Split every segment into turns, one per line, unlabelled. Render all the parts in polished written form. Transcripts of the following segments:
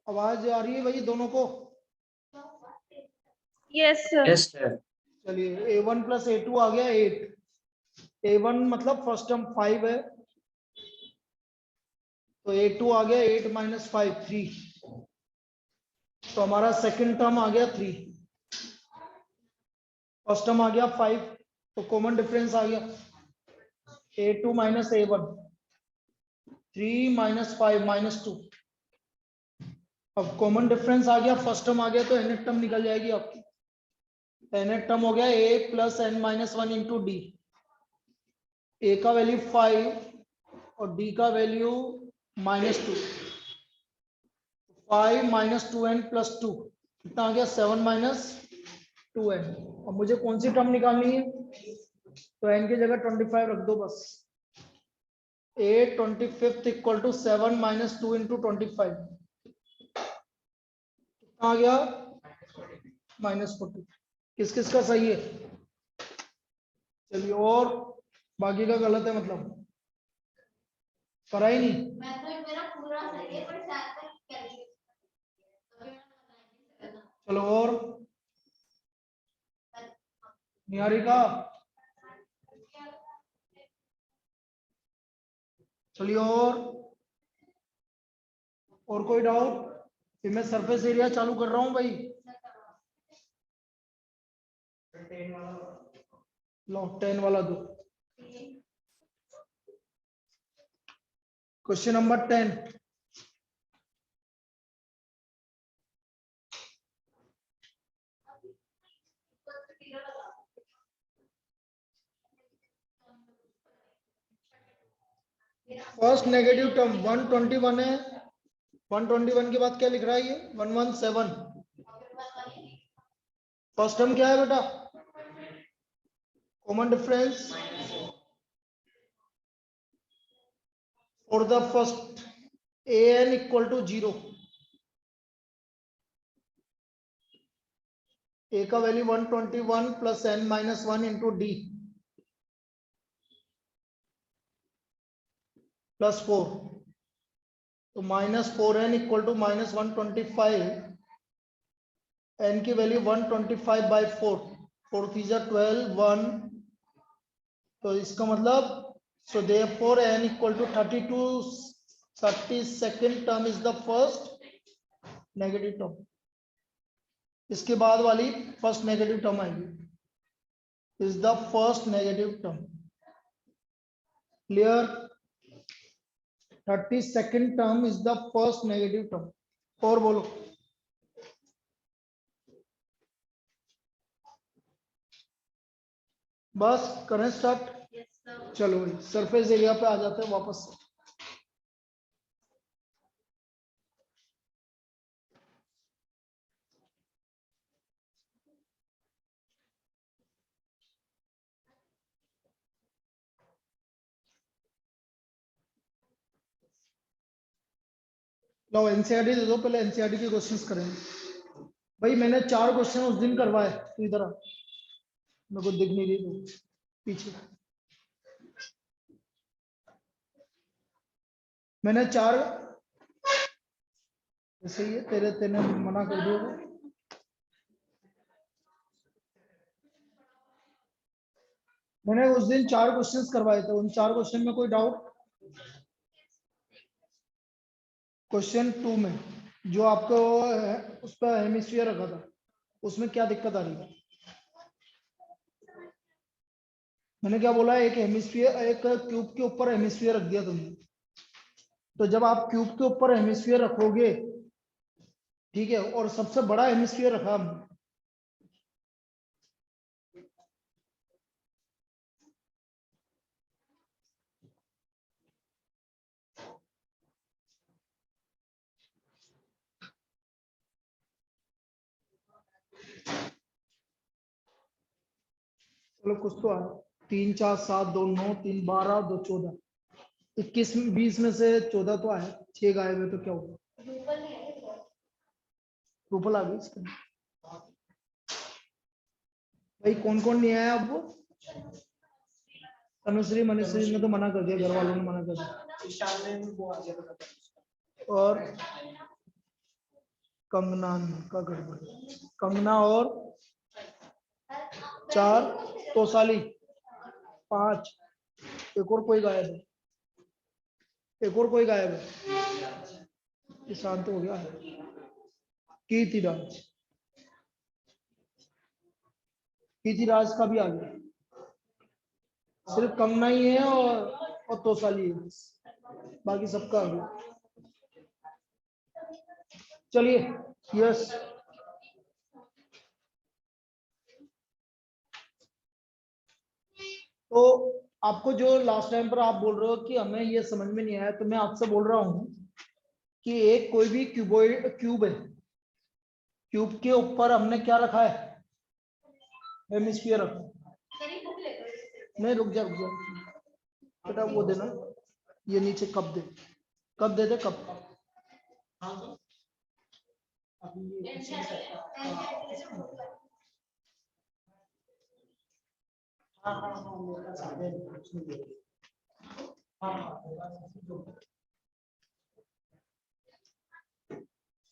आवाज आ रही है भाई दोनों को?
Yes sir.
Yes sir.
चलिए a1 प्लस a2 आ गया 8। a1 मतलब फर्स्ट टर्म 5 है, तो a2 आ गया 8 माइनस 5 3। तो हमारा सेकंड टर्म आ गया 3, फर्स्ट टर्म आ गया 5, तो कॉमन डिफरेंस आ गया a2 minus a1 3 minus 5 minus 2। अब कॉमन डिफरेंस आ गया, फर्स्ट टर्म आ गया तो nth टर्म निकल जाएगी आपकी। nth टर्म हो गया a plus n minus 1 into D. a का वैल्यू 5 और d का वैल्यू -2। 5 माइनस 2n प्लस 2 कितना आ गया 7 माइनस 2n। अब मुझे कौन सी टर्म निकालनी है, तो n की जगह 25 रख दो बस। a 25 equal to 7 minus 2 into 25 कितना आ गया -40। किस किस का सही है? चलिए, और बाकी का गलत है मतलब करा ही नहीं। चलो और निहारिका, चलिए और कोई डाउट? फिर मैं सरफेस एरिया चालू कर रहा हूं भाई। लो 10 वाला दो। Question number 10। First negative term 121 है। 121 के बाद क्या लिख रहा है ये 117। फर्स्ट टर्म क्या है बेटा? Common difference for the first an equal to 0। a का value 121 plus n minus 1 into D plus 4, तो -4n इक्वल टू -125। n की वैल्यू 125 बाई 4, 4 3 12 1, तो इसका मतलब so therefore n equal to 32। 32nd term is the first negative term. इसके बाद वाली first negative term आएगी, is the first negative term. Clear? 32nd term is the first negative term. और बोलो। बस करें स्टार्ट। चलो भाई सरफेस एरिया पे आ जाते हैं वापस। लो एनसीईआरटी दे दो, पहले एनसीईआरटी के क्वेश्चंस करेंगे। भाई मैंने 4 क्वेश्चन उस दिन करवाए, तो इधर आ, मेरे को दिख नहीं रही तो पीछे। मैंने 4 ऐसे ही है, तेरे मना कर दिया। मैंने उस दिन 4 क्वेश्चंस करवाए थे, उन 4 क्वेश्चन में कोई डाउट? क्वेश्चन 2 में जो आपको उस पर हेमिस्फीयर रखा था, उसमें क्या दिक्कत आ रही है? मैंने क्या बोला, एक हेमिस्फीयर, एक क्यूब के ऊपर हेमिस्फीयर रख दिया तुमने, तो जब आप क्यूब के ऊपर हेमिस्फीयर रखोगे, ठीक है, और सबसे बड़ा हेमिस्फीयर रखा हमने, चलो कुछ तो आया। 3 4 7 2 9 3 12 2 14, 21 20 में से 14 तो आया, 6 गायब है, तो क्या होगा? ट्रूपल आ गई इसके अंदर। भाई कौन कौन नहीं आया अब? वो तनुश्री मनुश्री ने तो मना कर दिया, घर वालों ने मना कर दिया। और कंगना का गड़बड़, कंगना और 4 तोसाली 5, एक और कोई गायब है, एक और कोई गायब है, ये शांत हो गया है। कीर्तिराज, कीर्तिराज का भी आ गया, सिर्फ कंगना ही है और तोसाली है, बाकी सबका आ गया। चलिए यस, तो आपको जो लास्ट टाइम पर आप बोल रहे हो कि हमें ये समझ में नहीं आया, तो मैं आपसे बोल रहा हूं कि एक कोई भी क्यूबॉइड क्यूब है, क्यूब के ऊपर हमने क्या रखा है, हेमिस्फीयर रखा है। नहीं रुक जा बेटा, वो देना, ये नीचे कप दे, कप दे दे कप।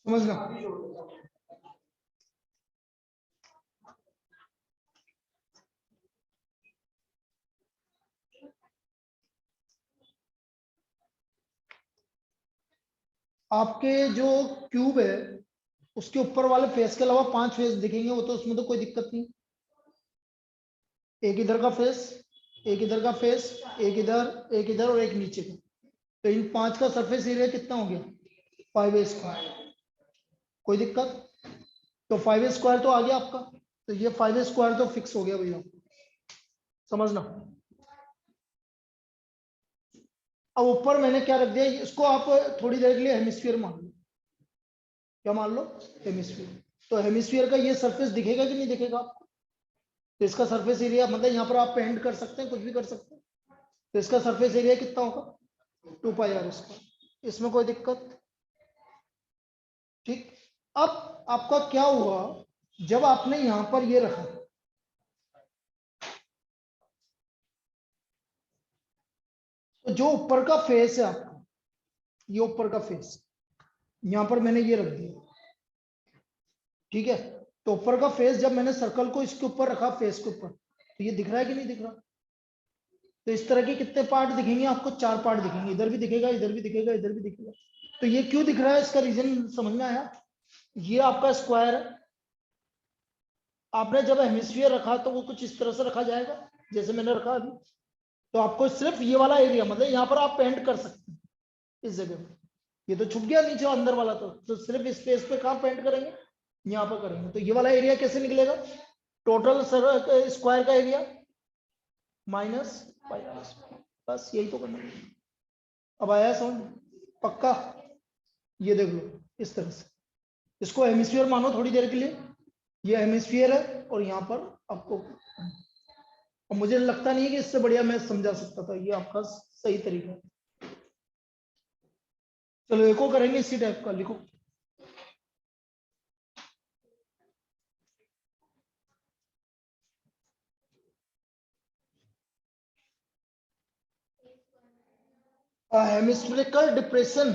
समझना, आपके जो क्यूब है उसके ऊपर वाले फेस के अलावा 5 फेस दिखेंगे, वो तो उसमें तो कोई दिक्कत नहीं, एक इधर का फेस, एक इधर का फेस, एक इधर, एक इधर और एक नीचे का, तो इन 5 का सरफेस एरिया कितना हो गया, 5a स्क्वायर, कोई दिक्कत, तो 5a स्क्वायर तो आ गया आपका, तो ये 5a स्क्वायर तो फिक्स हो गया भैया, समझना। अब ऊपर मैंने क्या रख दिया, इसको आप थोड़ी देर के लिए हेमिस्फीयर मान लो, क्या मान लो, हेमिस्फीयर। तो हेमिस्फीयर का ये सरफेस दिखेगा कि नहीं दिखेगा आपको, तो इसका सरफेस एरिया, मतलब यहाँ पर आप पेंट कर सकते हैं, कुछ भी कर सकते हैं, तो इसका सरफेस एरिया कितना होगा, 2πr स्क्वायर, इसमें कोई दिक्कत, ठीक। अब आपका क्या हुआ, जब आपने यहां पर ये रखा, तो जो ऊपर का फेस है आपका, ये ऊपर का फेस, यहां पर मैंने ये रख दिया, ठीक है, तो ऊपर का फेस जब मैंने सर्कल को इसके ऊपर रखा, फेस के ऊपर, तो ये दिख रहा है कि नहीं दिख रहा, तो इस तरह के कितने पार्ट दिखेंगे आपको, 4 पार्ट दिखेंगे, इधर भी दिखेगा, इधर भी दिखेगा, इधर भी दिखेगा। तो ये क्यों दिख रहा है, इसका रीजन समझ में आया, ये आपका स्क्वायर है, आपने जब हेमिस्फीयर रखा तो वो कुछ इस तरह से रखा जाएगा जैसे मैंने रखा अभी, तो आपको सिर्फ ये वाला एरिया, मतलब यहाँ पर आप पेंट कर सकते हैं इस जगह पे, ये तो छुप गया नीचे अंदर वाला, तो सिर्फ इस स्पेस पे कहाँ पेंट करेंगे, यहाँ पर करेंगे, तो ये वाला एरिया कैसे निकलेगा, टोटल स्क्वायर का एरिया माइनस पाई, बस यही तो करना है। अब आया समझ, पक्का, ये देख लो इस तरह से, इसको हेमिस्फीयर मानो थोड़ी देर के लिए, ये हेमिस्फीयर है और यहाँ पर आपको, और मुझे लगता नहीं है कि इससे बढ़िया मैं समझा सकता था, ये आपका सही तरीका है। चलो एक और करेंगे इसी टाइप का, लिखो, hemispherical depression,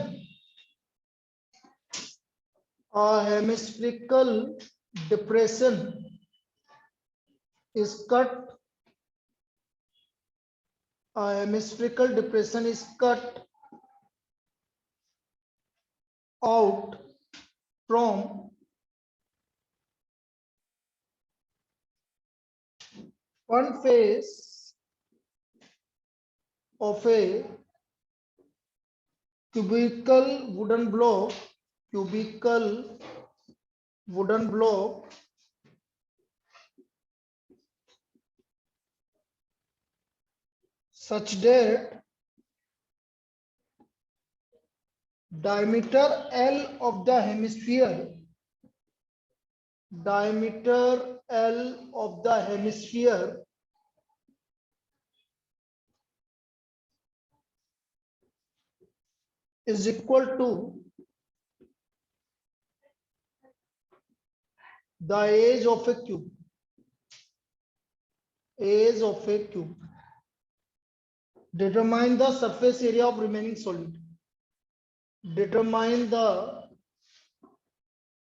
hemispherical depression is cut, hemispherical depression is cut out from one face of a cubical wooden block, cubical wooden block such that diameter L of the hemisphere, diameter L of the hemisphere is equal to the age of a cube, age of a cube, Determine the surface area of remaining solid. Determine the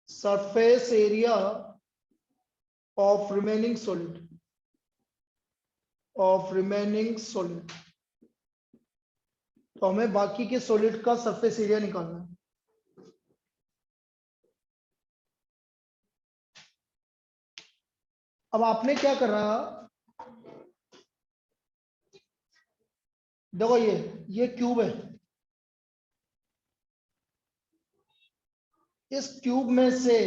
surface area of remaining solid. Of remaining solid. तो हमें बाकी के solid का surface area निकालना है. अब आपने क्या करा, देखो ये क्यूब है. इस क्यूब में से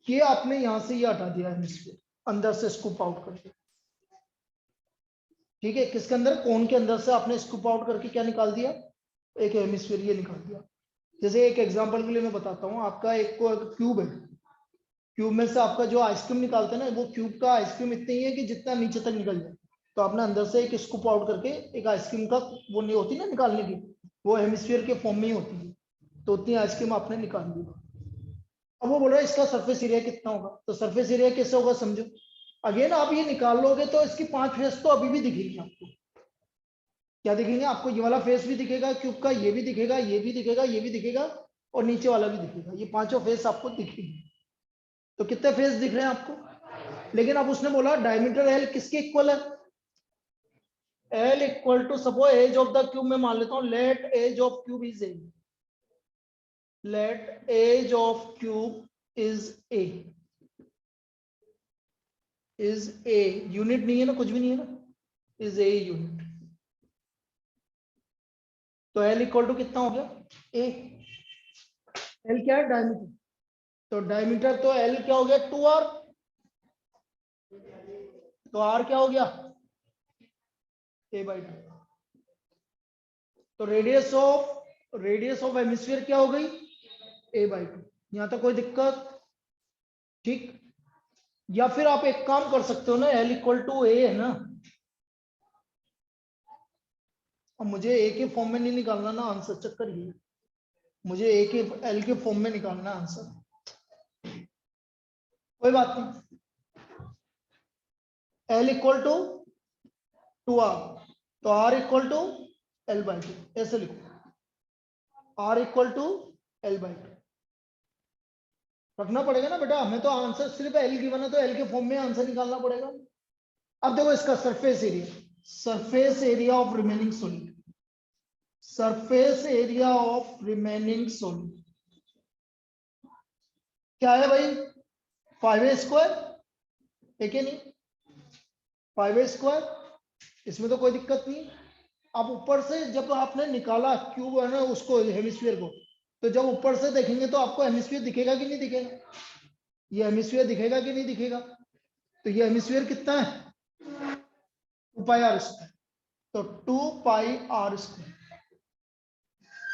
ये आपने यहां से ये हटा दिया हेमिस्फीयर, अंदर से स्कूप आउट करके. ठीक है, किसके अंदर, कोन के अंदर से आपने स्कूप आउट करके क्या निकाल दिया, एक हेमिस्फीयर ये निकाल दिया. जैसे एक एग्जांपल के लिए मैं बताता हूँ, आपका एक क्यूब है, क्यूब में से आपका जो आइसक्रीम निकालते हैं ना, वो क्यूब का आइसक्रीम इतना ही है कि जितना नीचे तक निकल जाए. तो आपने अंदर से एक स्कूप आउट करके एक आइसक्रीम का वो नहीं होती ना निकालने की, वो हेमिस्फीयर के फॉर्म में ही होती है. तो उतनी आइसक्रीम आपने निकाल दी. अब वो बोल रहा है इसका सरफेस एरिया कितना होगा, तो सरफेस एरिया कैसे होगा समझो. अगेन आप ये निकाल लोगे तो इसकी 5 फेस तो अभी भी दिखेगी आपको. क्या दिखेंगे आपको, ये वाला फेस भी दिखेगा क्यूब का, ये भी दिखेगा, ये भी दिखेगा, ये भी दिखेगा, और नीचे वाला भी दिखेगा. ये पांचों फेस आपको दिखेगी. तो कितने फेस दिख रहे हैं आपको. लेकिन अब उसने बोला डायमीटर एल किसके इक्वल है, L equal to suppose edge of the cube में मान लेता हूं, let edge of cube is a. Let edge of cube is a. Is a unit नहीं है ना, कुछ भी नहीं है ना, इज ए यूनिट. तो एल इक्वल टू कितना हो गया, ए. एल क्या है, डायमीटर. तो डायमीटर तो एल क्या हो गया, 2r. तो आर क्या हो गया, a/2. तो रेडियस ऑफ हेमिस्फीयर क्या हो गई, a/2. यहां तक कोई दिक्कत, ठीक. या फिर आप एक काम कर सकते हो ना, एल इक्वल टू ए है ना. अब मुझे ए के फॉर्म में नहीं निकालना ना आंसर, चक्कर ये, मुझे ए के एल के फॉर्म में निकालना आंसर. कोई बात नहीं, एल इक्वल टू 2r. तो आर इक्वल टू l/2 ऐसे लिखो, आर इक्वल टू l/2 रखना पड़ेगा ना बेटा. हमें तो आंसर सिर्फ एल गिवन है, तो एल के फॉर्म में आंसर निकालना पड़ेगा. अब देखो इसका surface area, surface area of remaining solid, surface area of remaining solid क्या है भाई, 5a². ठीक है नहीं, 5a². इसमें तो कोई दिक्कत नहीं. अब ऊपर से जब आपने निकाला क्यूब है ना उसको, हेमिस्फीयर को, तो जब ऊपर से देखेंगे तो आपको हेमिस्फीयर दिखेगा कि नहीं दिखेगा, ये हेमिस्फीयर दिखेगा कि नहीं दिखेगा. तो ये हेमिस्फीयर कितना है, 2πr². तो 2πr².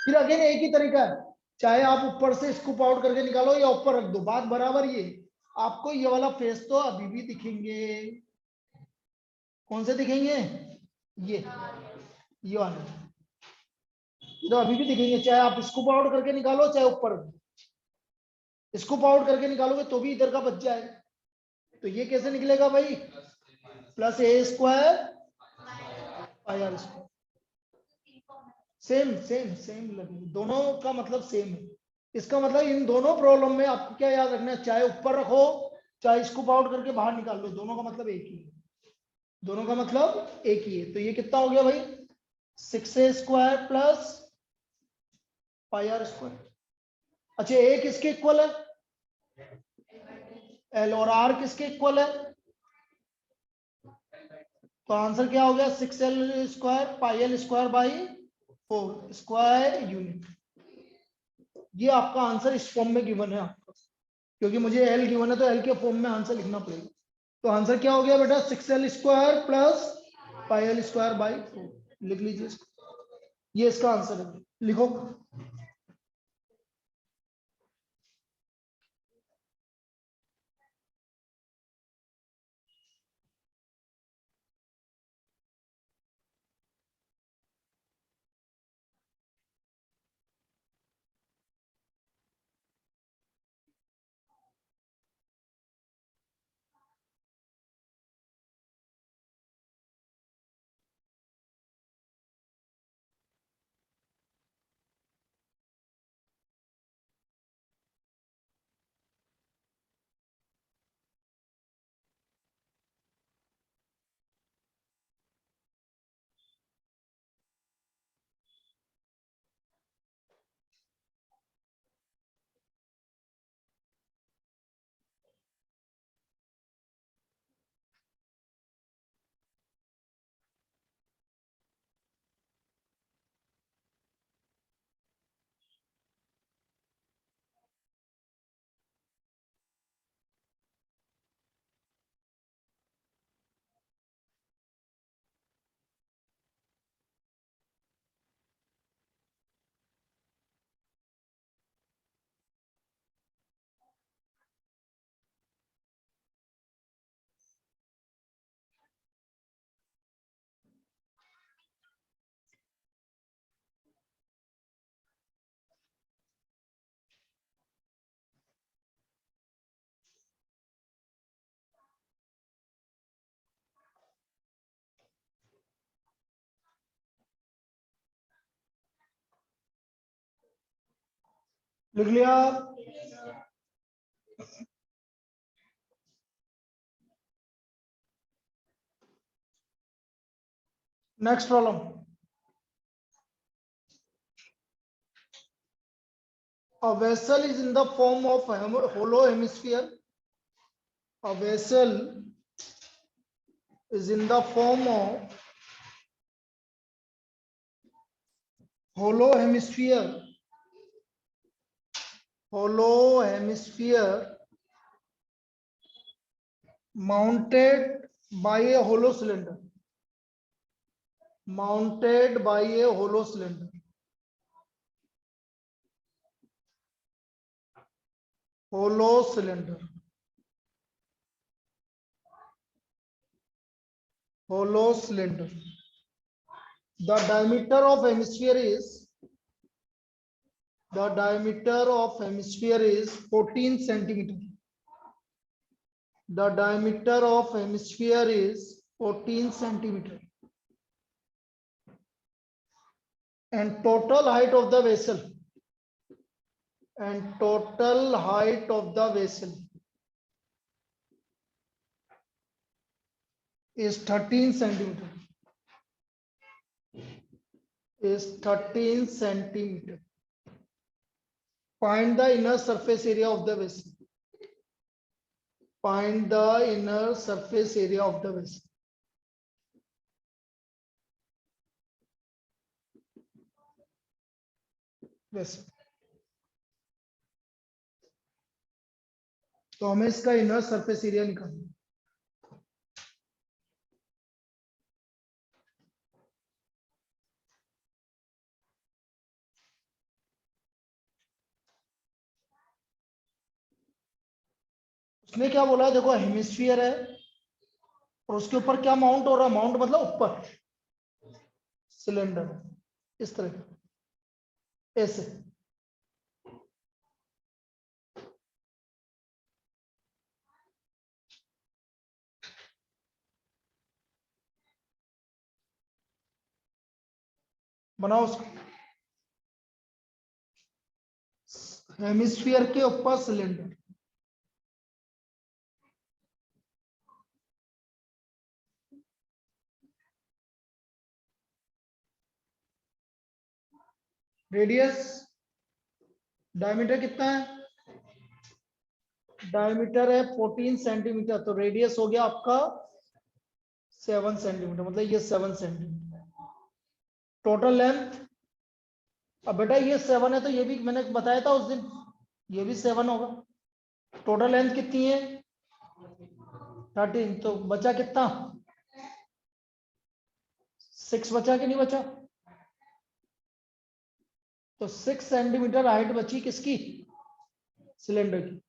फिर अगेन एक ही तरीका है, चाहे आप ऊपर से स्कूप आउट करके निकालो या ऊपर रख दो, बात बराबर. ये आपको ये वाला फेस तो अभी भी दिखेंगे. कौन से दिखेंगे, ये वाले तो अभी भी दिखेंगे, चाहे आप स्कूप आउट करके निकालो चाहे ऊपर. स्कूप आउट करके निकालोगे तो भी इधर का बच जाएगा. तो ये कैसे निकलेगा भाई, +a² πr². Same same same लगेगी, दोनों का मतलब सेम है. इसका मतलब इन दोनों प्रॉब्लम में आपको क्या याद रखना है, चाहे ऊपर रखो चाहे स्कूप आउट करके बाहर निकाल लो, दोनों का मतलब एक ही है. दोनों का मतलब एक ही है. तो ये कितना हो गया भाई, 6a² प्लस πr². अच्छा ए किसके इक्वल है, एल. और आर किसके इक्वल है, तो आंसर क्या हो गया, 6l² πl²/4 यूनिट. ये आपका आंसर इस फॉर्म में गिवन है आपका, क्योंकि मुझे एल गिवन है तो एल के फॉर्म में आंसर लिखना पड़ेगा. तो आंसर क्या हो गया बेटा, 6l² प्लस πl²/4. लिख लीजिए इसको. ये इसका आंसर है, लिखो. लिख लिया। Next problem, a vessel is in the form of hollow hemisphere. A vessel is in the form of hollow hemisphere mounted by a hollow cylinder, mounted by a hollow cylinder. Hollow cylinder, hollow cylinder. The diameter of hemisphere is 14 centimeter. The diameter of hemisphere is 14 centimeter. And total height of the vessel, is 13 centimeter. Find the inner surface area of the vessel. Find the inner surface area of the vessel. तो हमें इसका inner surface area निकालना। उसने क्या बोला, देखो hemisphere है और उसके ऊपर क्या माउंट हो रहा है, माउंट मतलब ऊपर सिलेंडर इस तरह का, ऐसे। बनाओ उसको, हेमिस्फीयर के ऊपर सिलेंडर। रेडियस, डायमीटर कितना है, डायमीटर है 14 सेंटीमीटर, तो रेडियस हो गया आपका 7 सेंटीमीटर, मतलब ये 7 सेंटीमीटर। टोटल लेंथ, अब बेटा ये 7 है तो ये भी मैंने बताया था उस दिन, ये भी 7 होगा। टोटल लेंथ कितनी है 13, तो बचा कितना 6 बचा कि नहीं बचा, तो 6 सेंटीमीटर हाइट बची किसकी, सिलेंडर की।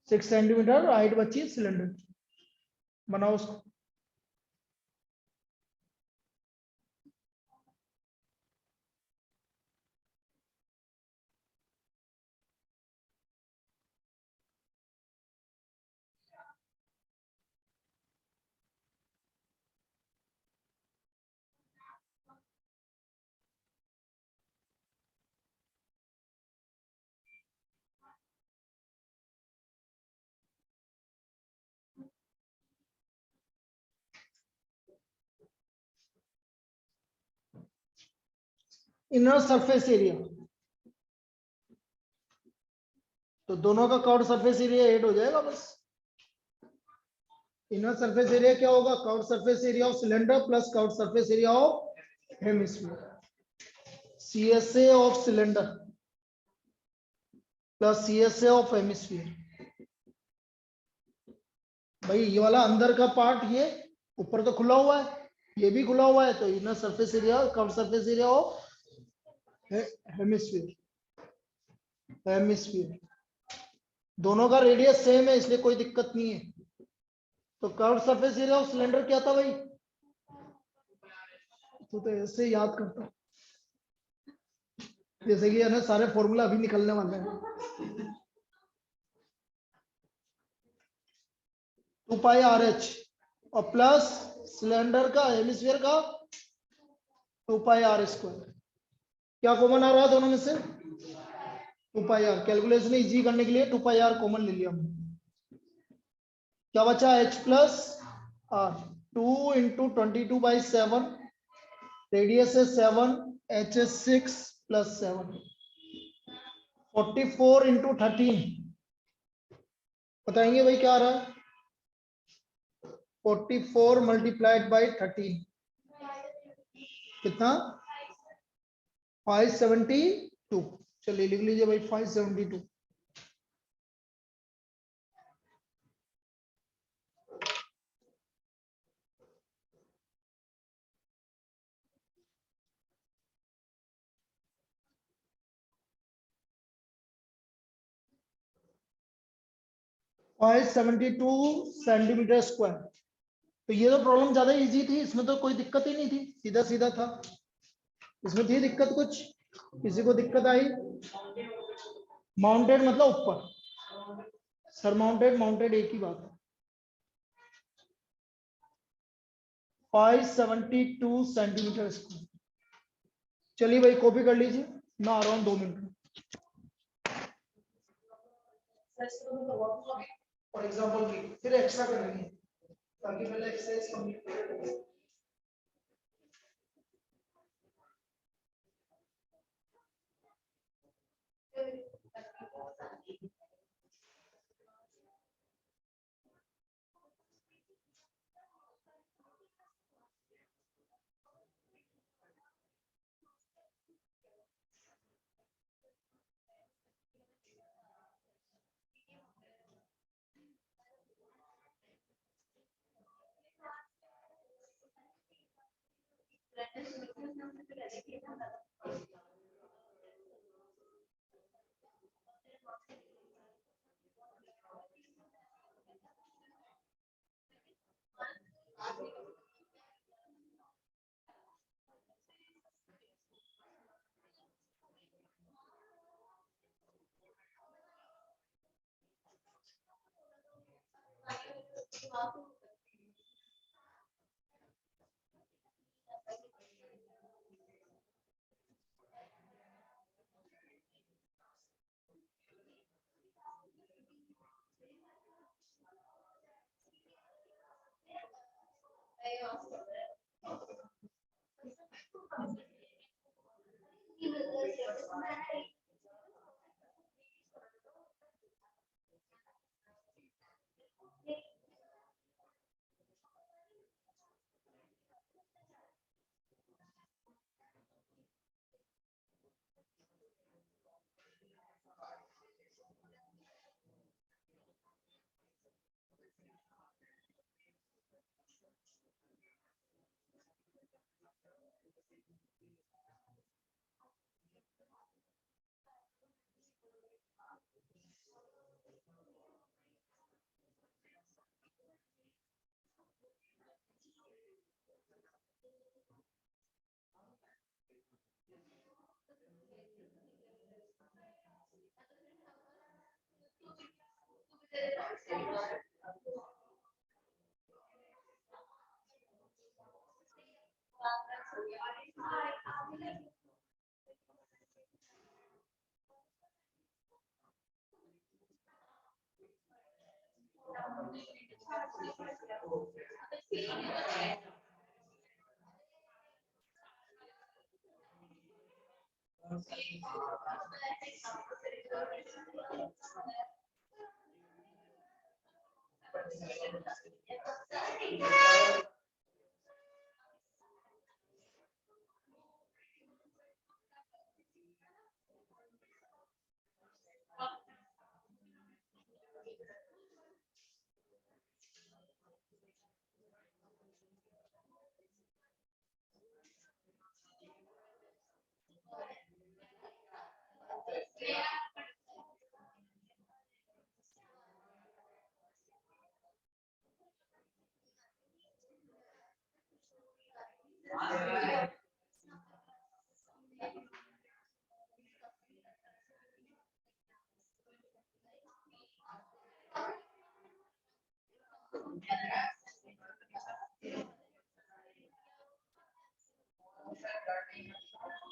6 सेंटीमीटर हाइट बची सिलेंडर की। बनाओ उसको। इनर सरफेस एरिया, तो दोनों का कर्व सरफेस एरिया 8 हो जाएगा बस। इनर सरफेस एरिया क्या होगा, curve surface area of cylinder plus curve surface area of hemisphere. CSA of cylinder plus CSA of hemisphere. भाई ये वाला अंदर का पार्ट, ये ऊपर तो खुला हुआ है, ये भी खुला हुआ है, तो inner surface area curve surface area of hemisphere. दोनों का रेडियस सेम है इसलिए कोई दिक्कत नहीं है। तो curve surface area of cylinder क्या था भाई, तो ऐसे याद करता जैसे कि ना सारे फॉर्मूला अभी निकलने वाले हैं। 2 पाई RH और प्लस सिलेंडर का हेमिस्फीयर का 2 पाई R स्क्वायर। क्या कॉमन आ रहा है दोनों में से? 2πr। कैलकुलेशन इजी करने के लिए 2πr कॉमन ले लिया हमने। क्या बचा? h plus r। 2 into 22/7, radius है 7, h है 6 प्लस 7, 44 इंटू 13। बताएंगे भाई क्या आ रहा है? 44 मल्टीप्लाइड बाई 13 कितना? 572। चलिए लिख लीजिए भाई 572। Five 72 centimetre square. तो ये तो प्रॉब्लम ज्यादा इजी थी, इसमें तो कोई दिक्कत ही नहीं थी, सीधा सीधा था। इसमें थी दिक्कत कुछ? किसी को दिक्कत आई? माउंटेड मतलब ऊपर, सर माउंटेड माउंटेड एक ही बात है। 572 सेंटीमीटर स्क्वायर। चलिए भाई कॉपी कर लीजिए, मैं आ रहा हूँ 2 मिनट में। फॉर एग्जाम्पल फिर एक्स्ट्रा करेंगे ताकि पहले एक्सरसाइज कंप्लीट करें।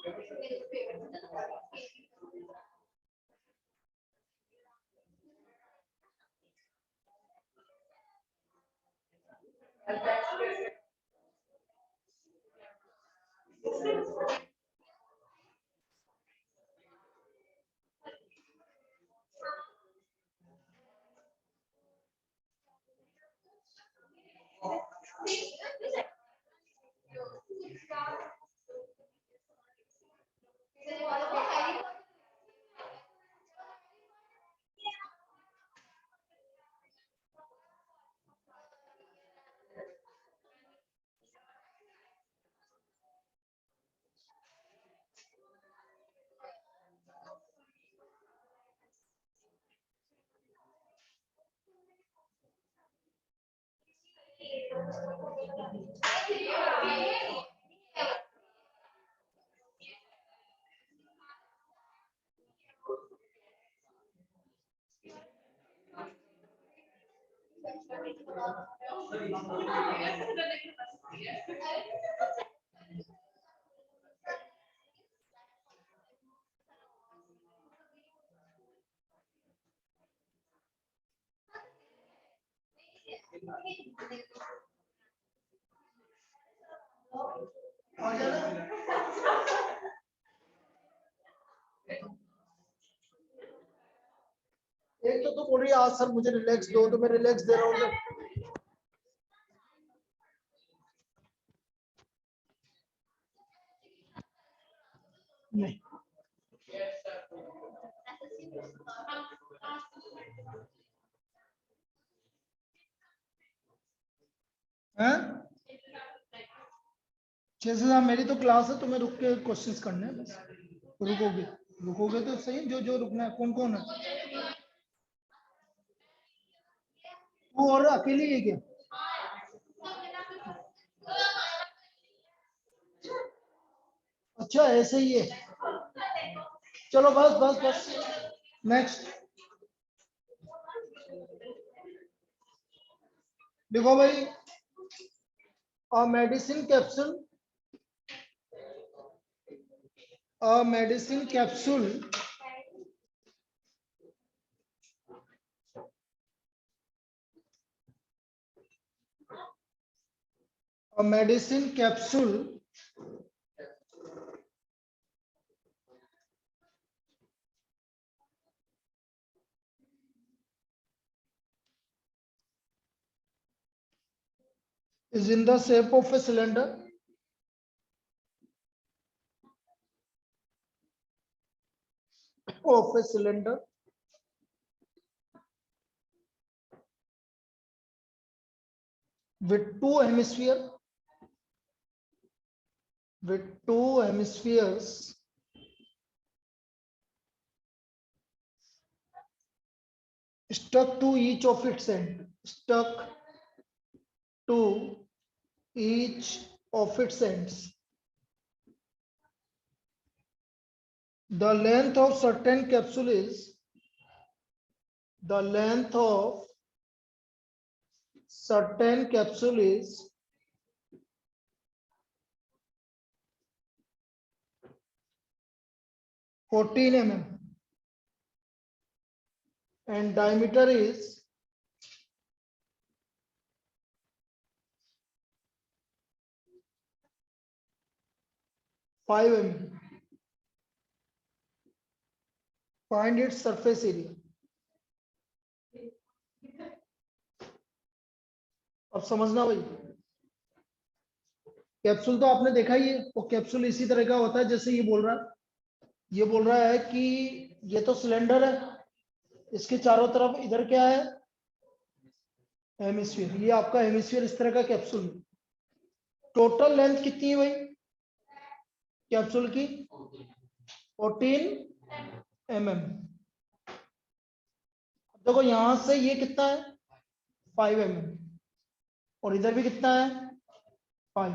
एक तो बोल रही है आज सर मुझे रिलैक्स दो, तो मैं रिलैक्स दे रहा हूँ। नहीं हैं? 6 से 7 मेरी तो क्लास है, तुम्हें रुक के क्वेश्चंस करने हैं बस। रुकोगे रुकोगे तो सही, जो जो रुकना है। कौन कौन है? तू और अकेली है क्या? अच्छा ऐसे ही है। चलो बस बस बस, नेक्स्ट देखो भाई, medicine capsule, medicine capsule medicine capsule is in the shape of a cylinder with two hemispheres stuck to each of its end, stuck to each of its ends. The length of certain capsule is, the length of certain capsule is 14 mm and diameter is 5 mm. Find its surface area. अब समझना भाई, capsule तो आपने देखा ही है, वो capsule इसी तरह का होता है जैसे ये बोल रहा है। ये बोल रहा है कि ये तो सिलेंडर है, इसके चारों तरफ इधर क्या है? हेमिस्फीयर। ये आपका हेमिस्फीयर इस तरह का कैप्सूल। टोटल लेंथ कितनी है भाई कैप्सूल की? 14 mm। देखो यहां से ये कितना है? 5 mm, और इधर भी कितना है? 5।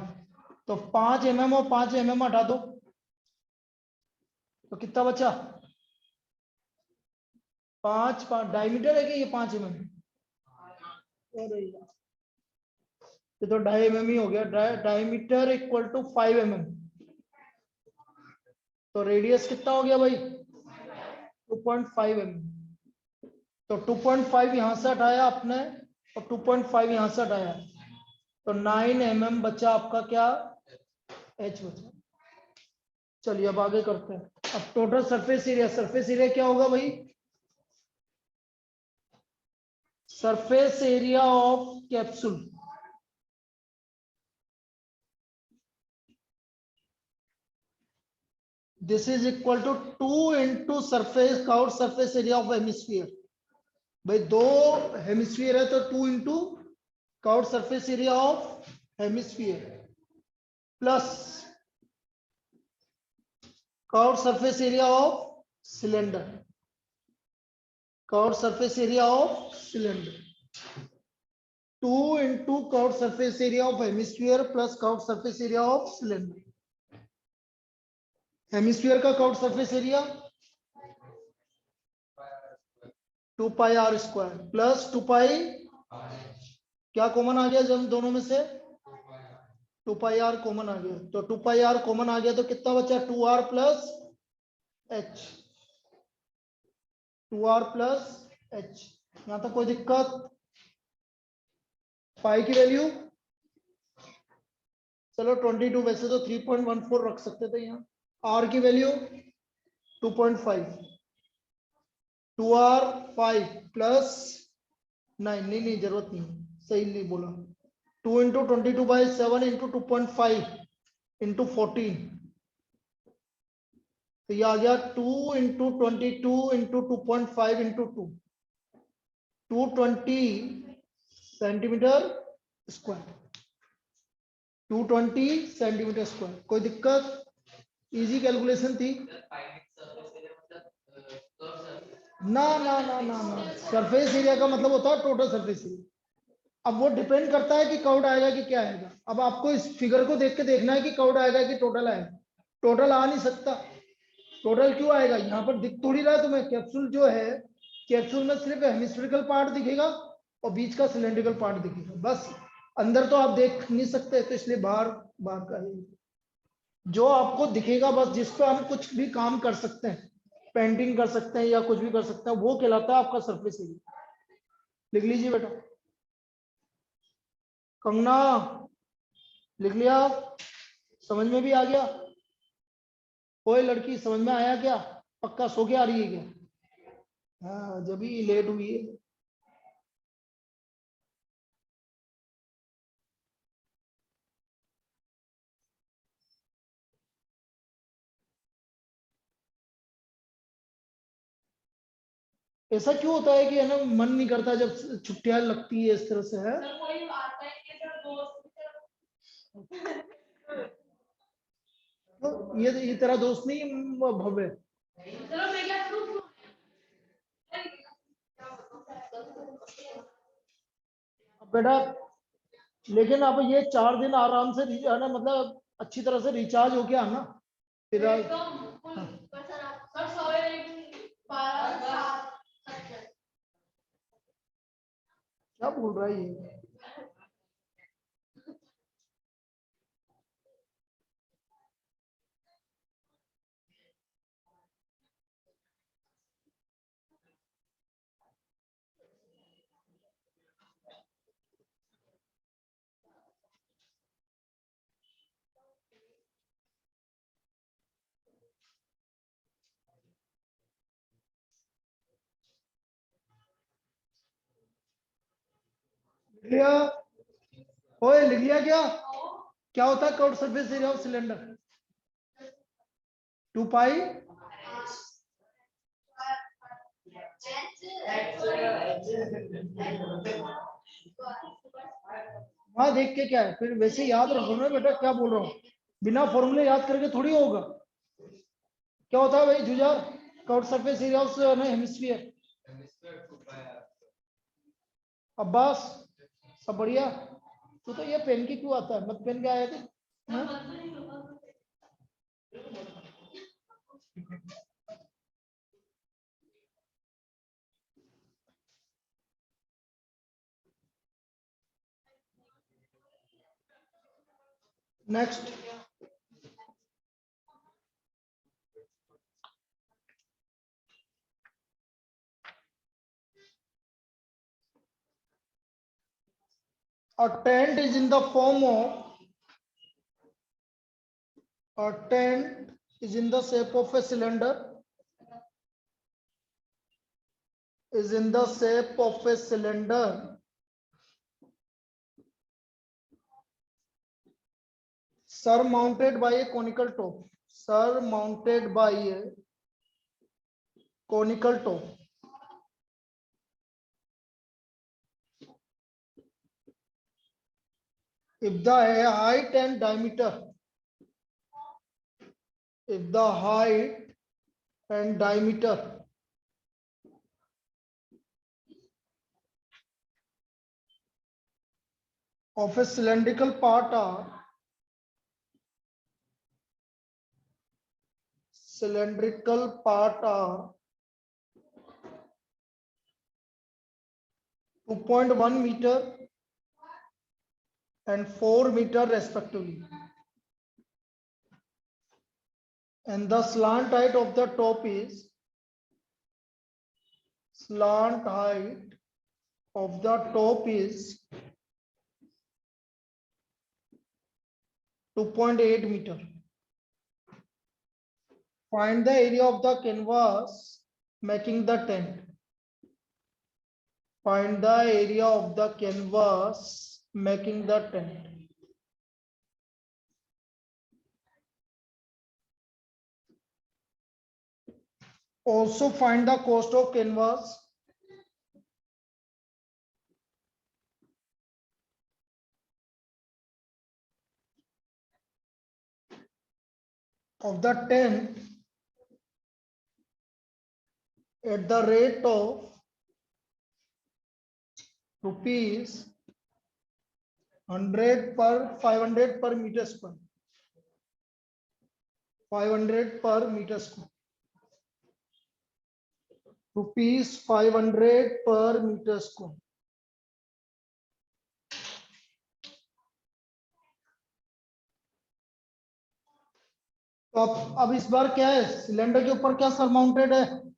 तो 5 mm और 5 mm हटा दो, तो कितना बचा? 5 डायमीटर है कि ये 5 mm? अरे यार, ये तो 2.5 mm ही हो गया। Diameter equal to 5 mm। तो रेडियस कितना हो गया भाई 2.5 mm। तो 2.5 यहां से हटाया आपने और 2.5 यहां से हटाया, तो 9 mm बचा आपका क्या h बचा। चलिए अब आगे करते हैं। अब टोटल सरफेस एरिया क्या होगा भाई, surface area of capsule this is equal to 2 into surface curved surface area of hemisphere. भाई दो हेमिस्फीयर है तो 2 into curved surface area of hemisphere plus curved surface area of cylinder, curved surface area of cylinder 2 into curved surface area of hemisphere plus curved surface area of cylinder. Hemisphere का curved surface area 2 pi r square plus 2 pi, क्या common आ गया जब दोनों में से 2 pi are common आ गया, तो 2 pi are common आ गया तो कितना बचा 2r plus h, 2r plus h। यहां तक कोई दिक्कत, पाई की वैल्यू चलो 22, वैसे तो 3.14 रख सकते थे यहाँ, r की वैल्यू 2.5, 2r 5 प्लस 9, नहीं जरूरत नहीं, सही नहीं बोला, 2 इंटू 22/7 इंटू 2.5 इंटू 14, तो ये आ गया 2 into 22 into 2.5 into 220 centimetre square, 220 centimetre square. कोई दिक्कत, इजी कैलकुलेशन थी ना ना ना ना ना। सरफेस एरिया का मतलब होता है टोटल सरफेस एरिया। अब वो डिपेंड करता है कि काउंट आएगा कि क्या आएगा। अब आपको इस फिगर को देख के देखना है कि काउंट आएगा कि टोटल आएगा। टोटल आ नहीं सकता, टोटल क्यों आएगा, यहाँ पर दिख थोड़ी रहा है तुम्हें, कैप्सूल जो है कैप्सूल में सिर्फ हेमिस्फेरिकल पार्ट दिखेगा और बीच का सिलेंड्रिकल पार्ट दिखेगा, बस अंदर तो आप देख नहीं सकते, तो इसलिए बाहर बाहर का है जो आपको दिखेगा, बस जिस पर हम कुछ भी काम कर सकते हैं, पेंटिंग कर सकते हैं या कुछ भी कर सकते हैं, वो कहलाता है आपका सरफेस एरिया। लिख लीजिए बेटा, कंगना लिख लिया, समझ में भी आ गया, कोई लड़की समझ में आया क्या, पक्का सो के आ रही है क्या, हाँ जब भी लेट हुई है। ऐसा क्यों होता है कि है ना, मन नहीं करता जब छुट्टियां लगती है इस तरह से है। तो ये तेरा दोस्त नहीं भव्य, बेटा लेकिन अब ये 4 दिन आराम से है ना, मतलब अच्छी तरह से रिचार्ज हो गया ना फिर क्या बोल रहा है ये। लिख लिया, ओए लिख लिया क्या होता है curve surface area of cylinder, 2 पाई वहां देख के क्या है, फिर वैसे याद रखो ना बेटा, क्या बोल रहा हूँ, बिना फॉर्मूले याद करके थोड़ी होगा। क्या होता है भाई Jujhar, curve surface area of hemisphere, Abbas सब बढ़िया। तो ये पेन की क्यों आता है, मत पेन के आया थे। Next A tent is in the form of, a tent is in the shape of a cylinder, is in the shape of a cylinder surmounted by a conical top, surmounted by a conical top. If the height and diameter, if the height and diameter of a cylindrical part are 2.1 meter and 4 meter respectively, and the slant height of the top is, slant height of the top is 2.8 meter. Find the area of the canvas making the tent. Find the area of the canvas making the tent. Also find the cost of canvas of the tent at the rate of rupees 100 per 500 per meter square. 500 per meter square. Rupees 500 per meter square. तो अब इस बार क्या है, cylinder के ऊपर क्या surmounted है,